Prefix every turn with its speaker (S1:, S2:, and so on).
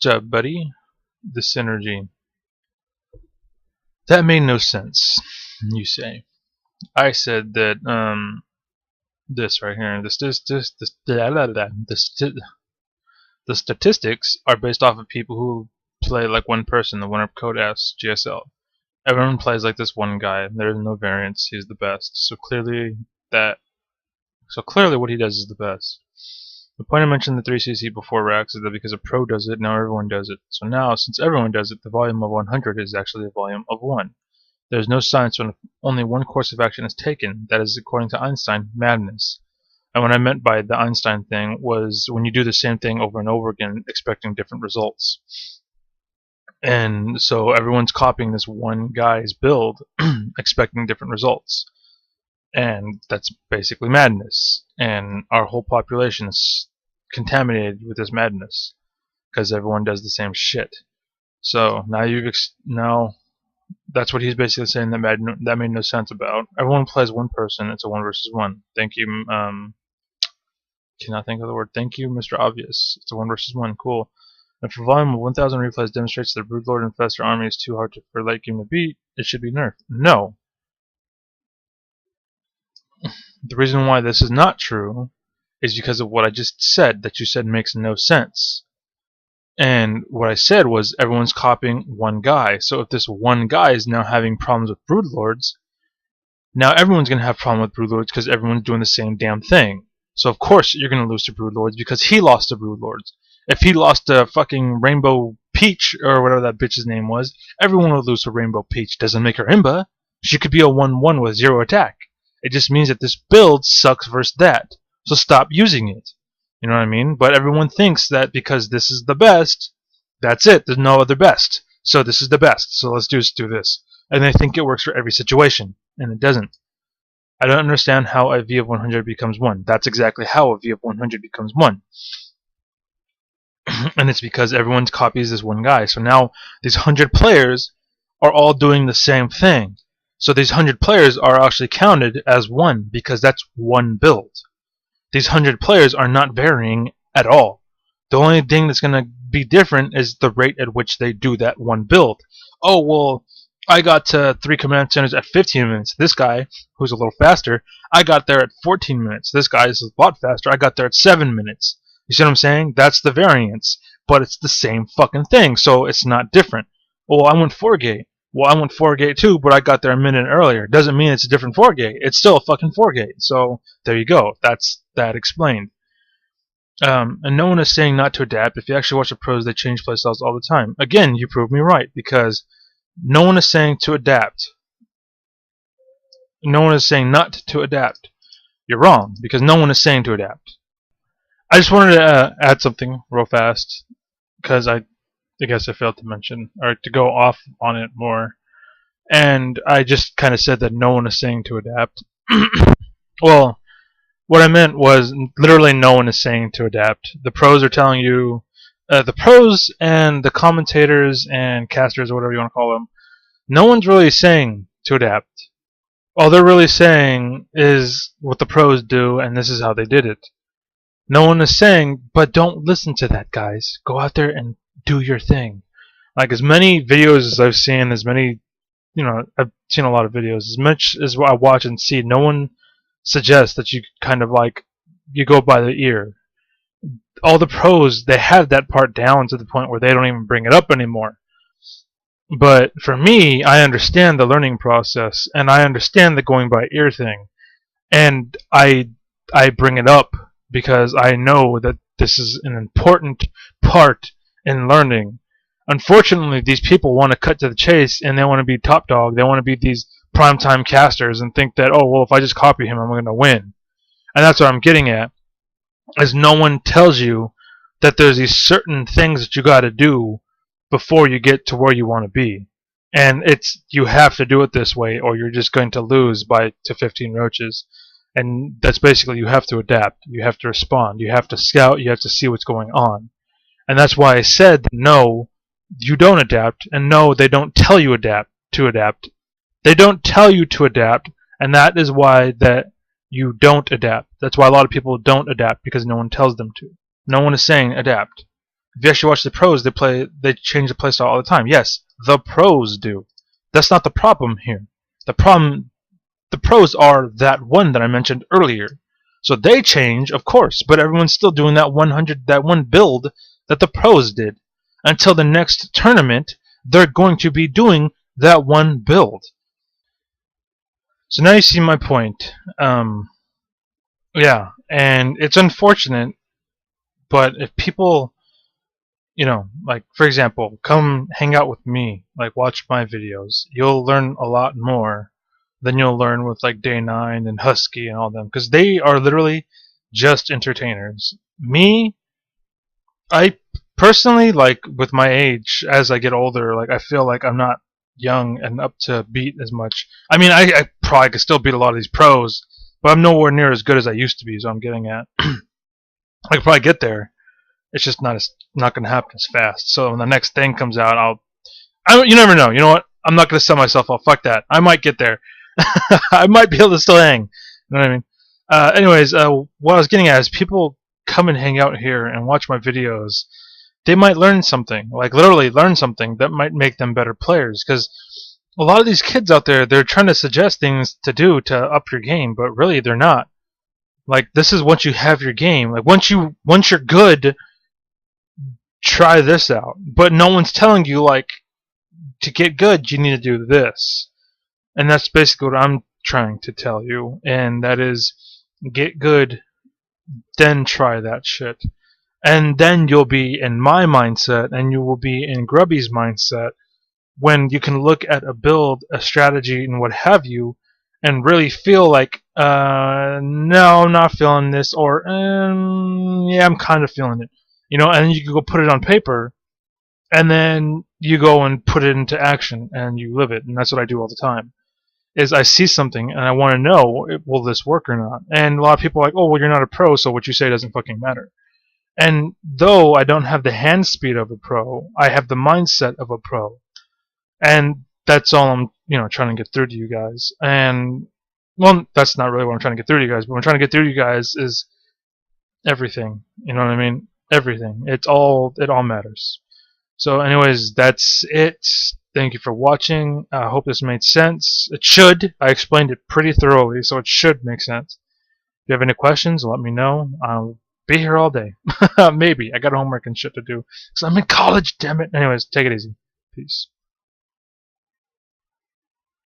S1: job, buddy. theXsynergy. That made no sense, you say. I said that this right here, the statistics are based off of people who play like one person, the winner of Code S GSL. Everyone plays like this one guy. There is no variance. He's the best. So clearly what he does is the best. The point I mentioned the 3cc before Rax is that because a pro does it, now everyone does it. So now, since everyone does it, the volume of 100 is actually the volume of 1. There is no science when only one course of action is taken. That is, according to Einstein, madness. And what I meant by the Einstein thing was when you do the same thing over and over again, expecting different results. And so everyone's copying this one guy's build, expecting different results. And that's basically madness. And our whole population is contaminated with this madness because everyone does the same shit. So now that's what he's basically saying that made no sense about. Everyone plays one person. It's a 1 versus 1. Thank you. Cannot think of the word. Thank you, Mr. Obvious. It's a 1 versus 1. Cool. If a volume of 1,000 replays demonstrates that Broodlord Infestor army is too hard for late game to beat, it should be nerfed. No. The reason why this is not true is because of what I just said, that you said makes no sense. And what I said was everyone's copying one guy. So if this one guy is now having problems with Broodlords, now everyone's going to have problems with Broodlords because everyone's doing the same damn thing. So of course you're going to lose to Broodlords because he lost to Broodlords. If he lost to fucking Rainbow Peach, or whatever that bitch's name was, everyone would lose to Rainbow Peach. Doesn't make her Imba. She could be a 1-1 with 0 attack. It just means that this build sucks versus that. So stop using it. You know what I mean? But everyone thinks that because this is the best, that's it. There's no other best. So this is the best. So let's just do this. And they think it works for every situation. And it doesn't. I don't understand how a V of 100 becomes 1. That's exactly how a V of 100 becomes 1. And it's because everyone copies this one guy. So now these 100 players are all doing the same thing. So these 100 players are actually counted as 1 because that's one build. These 100 players are not varying at all. The only thing that's going to be different is the rate at which they do that one build. Oh, well, I got to 3 command centers at 15 minutes. This guy, who's a little faster, I got there at 14 minutes. This guy is a lot faster. I got there at 7 minutes. You see what I'm saying? That's the variance. But it's the same fucking thing, so it's not different. Well, I went 4 gate. Well, I went 4 gate too, but I got there a minute earlier. Doesn't mean it's a different 4 gate. It's still a fucking 4 gate. So there you go. That's that explained. And no one is saying not to adapt. If you actually watch the pros, they change playstyles all the time. Again, you proved me right, because no one is saying to adapt. No one is saying not to adapt. You're wrong, because no one is saying to adapt. I just wanted to add something real fast, because I guess I failed to mention, or to go off on it more. And I just kind of said that no one is saying to adapt. Well, what I meant was literally no one is saying to adapt. The pros are telling you, the pros and the commentators and casters, or whatever you want to call them, no one's really saying to adapt. All they're really saying is what the pros do, and this is how they did it. No one is saying, but don't listen to that, guys. Go out there and do your thing. Like, as many videos as I've seen, as many, I've seen a lot of videos. As much as I watch and see, no one suggests that you kind of like, you go by the ear. All the pros, they have that part down to the point where they don't even bring it up anymore. But for me, I understand the learning process, and I understand the going by ear thing. And I bring it up because I know that this is an important part in learning. Unfortunately, these people want to cut to the chase, and they want to be top dog. They want to be these primetime casters and think that, oh, well, if I just copy him, I'm going to win. And that's what I'm getting at, is no one tells you that there's these certain things that you got to do before you get to where you want to be. And you have to do it this way, or you're just going to lose to 15 roaches. And that's basically, you have to adapt. You have to respond. You have to scout. You have to see what's going on. And that's why I said, no, you don't adapt, and no, they don't tell you to adapt. They don't tell you to adapt, and that is why that you don't adapt. That's why a lot of people don't adapt, because no one tells them to. No one is saying adapt. If you actually watch the pros, they change the playstyle all the time. Yes, the pros do. That's not the problem here. The pros are that one that I mentioned earlier. So they change, of course, but everyone's still doing that one build that the pros did. Until the next tournament, they're going to be doing that one build. So now you see my point. Yeah, and it's unfortunate, but if people, like for example, come hang out with me, like watch my videos, you'll learn a lot more than you'll learn with like Day 9 and Husky and all them, because they are literally just entertainers. Me, I personally, like with my age, as I get older, like I feel like I'm not young and up to beat as much. I mean, I probably could still beat a lot of these pros, but I'm nowhere near as good as I used to be. So I'm getting at. I could probably get there. It's just not going to happen as fast. So when the next thing comes out, you never know. You know what? I'm not going to sell myself off. Fuck that. I might get there. I might be able to still hang. You know what I mean? Anyways, what I was getting at is people come and hang out here and watch my videos. They might learn something, like literally learn something that might make them better players. Because a lot of these kids out there, they're trying to suggest things to do to up your game, but really they're not. Like this is once you have your game. Like once you're good, try this out. But no one's telling you like to get good, you need to do this. And that's basically what I'm trying to tell you, and that is get good, then try that shit. And then you'll be in my mindset, and you will be in Grubby's mindset, when you can look at a build, a strategy, and what have you, and really feel like, no, I'm not feeling this, or, yeah, I'm kind of feeling it. And then you can go put it on paper, and then you go and put it into action, and you live it, and that's what I do all the time. Is I see something and I want to know, will this work or not? And a lot of people are like, oh, well, you're not a pro, so what you say doesn't fucking matter. And though I don't have the hand speed of a pro, I have the mindset of a pro. And that's all I'm, trying to get through to you guys. And, well, that's not really what I'm trying to get through to you guys, but what I'm trying to get through to you guys is everything. You know what I mean? Everything. It all matters. So anyways, that's it. Thank you for watching. I hope this made sense. It should. I explained it pretty thoroughly, so it should make sense. If you have any questions, let me know. I'll be here all day. Maybe. I got homework and shit to do. Because I'm in college, damn it. Anyways, take it easy. Peace.